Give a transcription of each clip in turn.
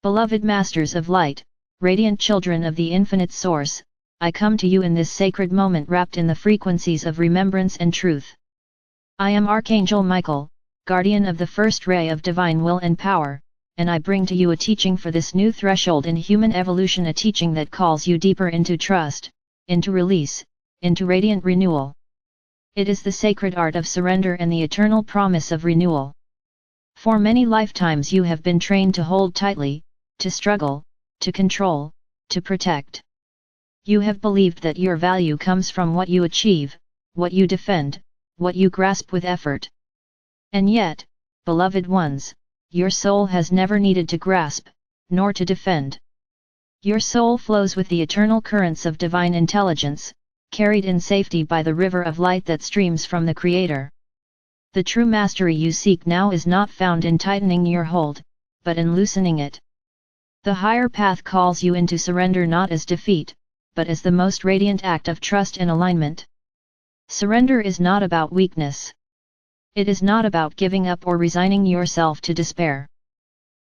Beloved Masters of Light, radiant children of the Infinite Source, I come to you in this sacred moment wrapped in the frequencies of remembrance and truth. I am Archangel Michael, guardian of the first ray of divine will and power, and I bring to you a teaching for this new threshold in human evolution, a teaching that calls you deeper into trust, into release, into radiant renewal. It is the sacred art of surrender and the eternal promise of renewal. For many lifetimes you have been trained to hold tightly, to struggle, to control, to protect. You have believed that your value comes from what you achieve, what you defend, what you grasp with effort. And yet, beloved ones, your soul has never needed to grasp, nor to defend. Your soul flows with the eternal currents of divine intelligence, carried in safety by the river of light that streams from the Creator. The true mastery you seek now is not found in tightening your hold, but in loosening it. The higher path calls you into surrender not as defeat, but as the most radiant act of trust and alignment. Surrender is not about weakness. It is not about giving up or resigning yourself to despair.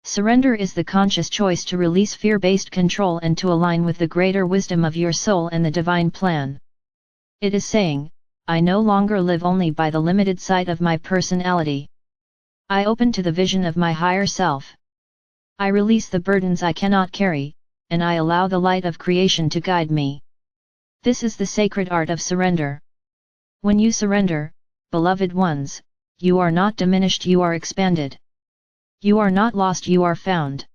Surrender is the conscious choice to release fear-based control and to align with the greater wisdom of your soul and the divine plan. It is saying, I no longer live only by the limited sight of my personality. I open to the vision of my higher self. I release the burdens I cannot carry, and I allow the light of creation to guide me. This is the sacred art of surrender. When you surrender, beloved ones, you are not diminished, you are expanded. You are not lost, you are found.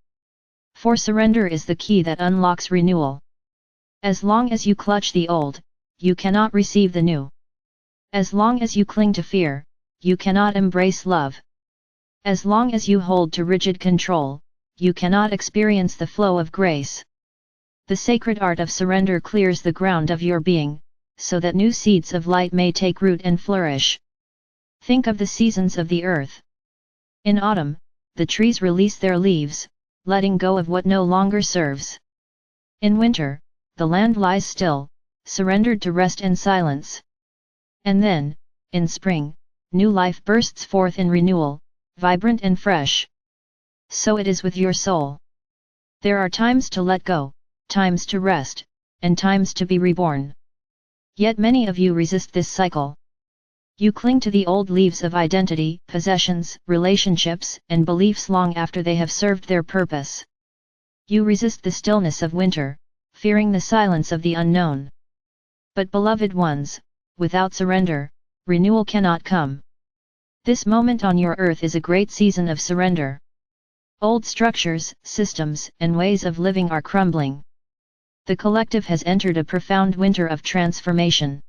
For surrender is the key that unlocks renewal. As long as you clutch the old, you cannot receive the new. As long as you cling to fear, you cannot embrace love. As long as you hold to rigid control, you cannot experience the flow of grace. The sacred art of surrender clears the ground of your being, so that new seeds of light may take root and flourish. Think of the seasons of the earth. In autumn, the trees release their leaves, letting go of what no longer serves. In winter, the land lies still, surrendered to rest and silence. And then, in spring, new life bursts forth in renewal, vibrant and fresh. So it is with your soul. There are times to let go, times to rest, and times to be reborn. Yet many of you resist this cycle. You cling to the old leaves of identity, possessions, relationships, and beliefs long after they have served their purpose. You resist the stillness of winter, fearing the silence of the unknown. But beloved ones, without surrender, renewal cannot come. This moment on your earth is a great season of surrender. Old structures, systems, and ways of living are crumbling. The collective has entered a profound winter of transformation.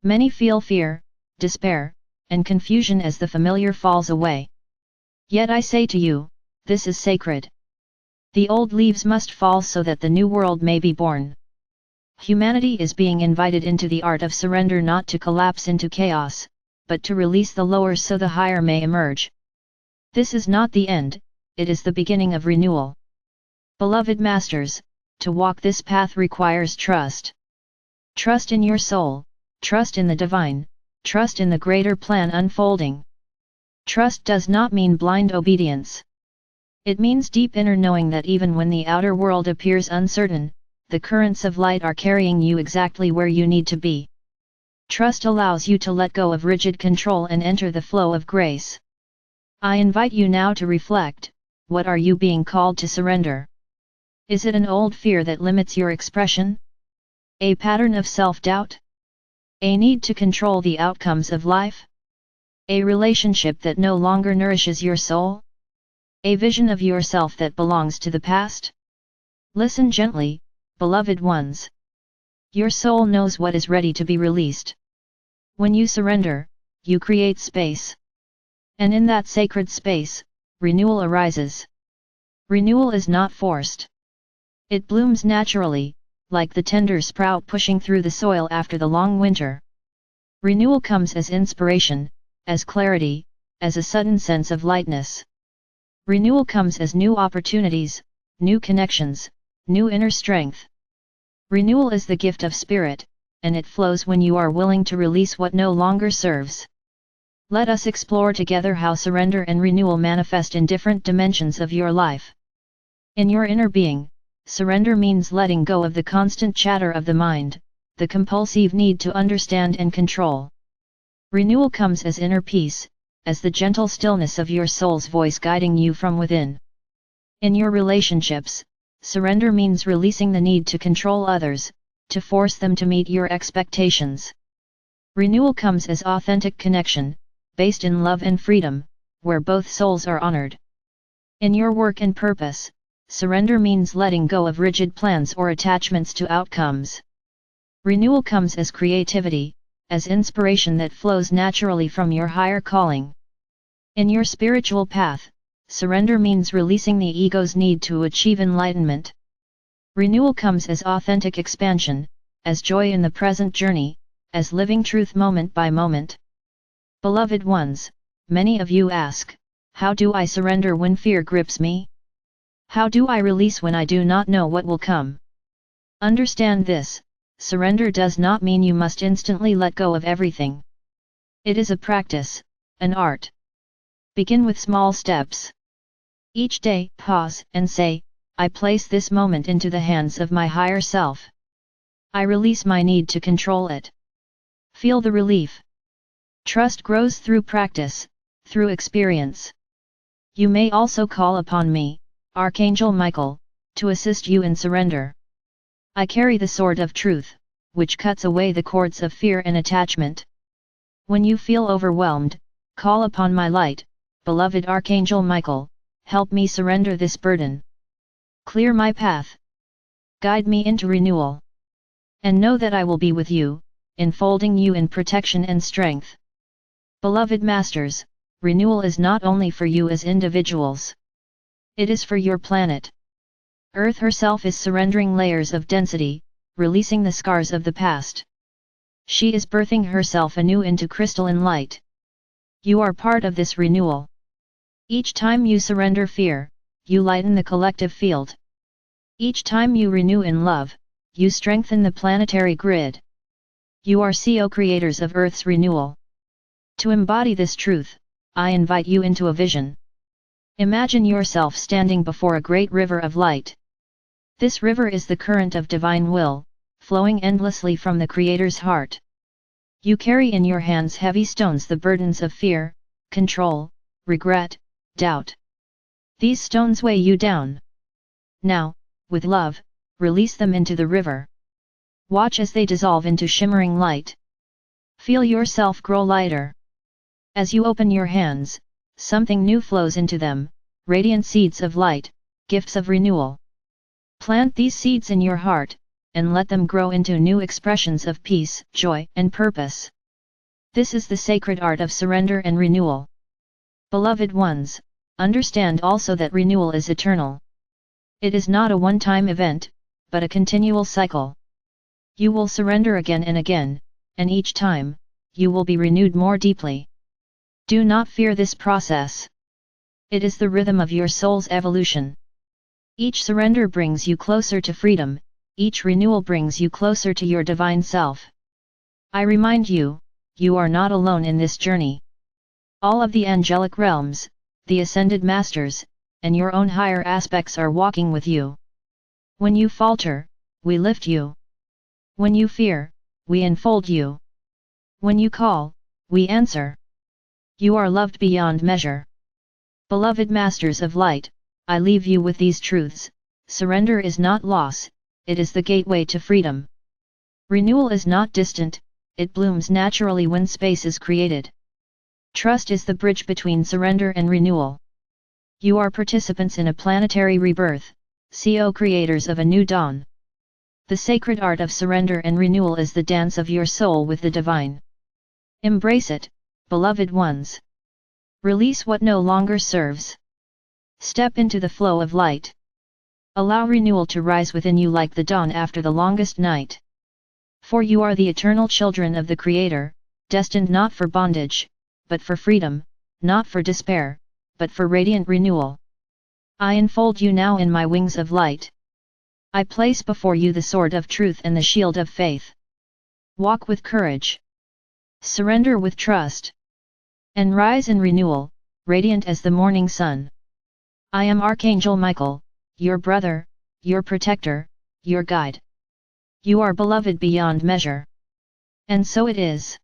Many feel fear, despair, and confusion as the familiar falls away. Yet I say to you, this is sacred. The old leaves must fall so that the new world may be born. Humanity is being invited into the art of surrender, not to collapse into chaos, but to release the lower so the higher may emerge. This is not the end, it is the beginning of renewal. Beloved Masters, to walk this path requires trust. Trust in your soul, trust in the divine, trust in the greater plan unfolding. Trust does not mean blind obedience. It means deep inner knowing that even when the outer world appears uncertain, the currents of light are carrying you exactly where you need to be. Trust allows you to let go of rigid control and enter the flow of grace. I invite you now to reflect, what are you being called to surrender? Is it an old fear that limits your expression? A pattern of self-doubt? A need to control the outcomes of life? A relationship that no longer nourishes your soul? A vision of yourself that belongs to the past? Listen gently, beloved ones. Your soul knows what is ready to be released. When you surrender, you create space. And in that sacred space, renewal arises. Renewal is not forced. It blooms naturally, like the tender sprout pushing through the soil after the long winter. Renewal comes as inspiration, as clarity, as a sudden sense of lightness. Renewal comes as new opportunities, new connections, new inner strength. Renewal is the gift of spirit, and it flows when you are willing to release what no longer serves. Let us explore together how surrender and renewal manifest in different dimensions of your life. In your inner being, surrender means letting go of the constant chatter of the mind, the compulsive need to understand and control. Renewal comes as inner peace, as the gentle stillness of your soul's voice guiding you from within. In your relationships, surrender means releasing the need to control others, to force them to meet your expectations. Renewal comes as authentic connection, based in love and freedom, where both souls are honored. In your work and purpose, surrender means letting go of rigid plans or attachments to outcomes. Renewal comes as creativity, as inspiration that flows naturally from your higher calling. In your spiritual path, surrender means releasing the ego's need to achieve enlightenment. Renewal comes as authentic expansion, as joy in the present journey, as living truth moment by moment. Beloved ones, many of you ask, how do I surrender when fear grips me? How do I release when I do not know what will come? Understand this, surrender does not mean you must instantly let go of everything. It is a practice, an art. Begin with small steps. Each day, pause and say, I place this moment into the hands of my higher self. I release my need to control it. Feel the relief. Trust grows through practice, through experience. You may also call upon me, Archangel Michael, to assist you in surrender. I carry the sword of truth, which cuts away the cords of fear and attachment. When you feel overwhelmed, call upon my light, beloved Archangel Michael, help me surrender this burden. Clear my path. Guide me into renewal. And know that I will be with you, enfolding you in protection and strength. Beloved Masters, renewal is not only for you as individuals. It is for your planet. Earth herself is surrendering layers of density, releasing the scars of the past. She is birthing herself anew into crystalline light. You are part of this renewal. Each time you surrender fear, you lighten the collective field. Each time you renew in love, you strengthen the planetary grid. You are co-creators of Earth's renewal. To embody this truth, I invite you into a vision. Imagine yourself standing before a great river of light. This river is the current of divine will, flowing endlessly from the Creator's heart. You carry in your hands heavy stones, the burdens of fear, control, regret, doubt. These stones weigh you down. Now, with love, release them into the river. Watch as they dissolve into shimmering light. Feel yourself grow lighter. As you open your hands, something new flows into them, radiant seeds of light, gifts of renewal. Plant these seeds in your heart, and let them grow into new expressions of peace, joy, and purpose. This is the sacred art of surrender and renewal. Beloved ones, understand also that renewal is eternal. It is not a one-time event, but a continual cycle. You will surrender again and again, and each time, you will be renewed more deeply. Do not fear this process. It is the rhythm of your soul's evolution. Each surrender brings you closer to freedom, each renewal brings you closer to your divine self. I remind you, you are not alone in this journey. All of the angelic realms, the ascended masters, and your own higher aspects are walking with you. When you falter, we lift you. When you fear, we enfold you. When you call, we answer. You are loved beyond measure. Beloved Masters of Light, I leave you with these truths: surrender is not loss, it is the gateway to freedom. Renewal is not distant, it blooms naturally when space is created. Trust is the bridge between surrender and renewal. You are participants in a planetary rebirth, co-creators of a new dawn. The sacred art of surrender and renewal is the dance of your soul with the divine. Embrace it, beloved ones. Release what no longer serves. Step into the flow of light. Allow renewal to rise within you like the dawn after the longest night. For you are the eternal children of the Creator, destined not for bondage, but for freedom, not for despair, but for radiant renewal. I enfold you now in my wings of light. I place before you the sword of truth and the shield of faith. Walk with courage. Surrender with trust. And rise in renewal, radiant as the morning sun. I am Archangel Michael, your brother, your protector, your guide. You are beloved beyond measure. And so it is.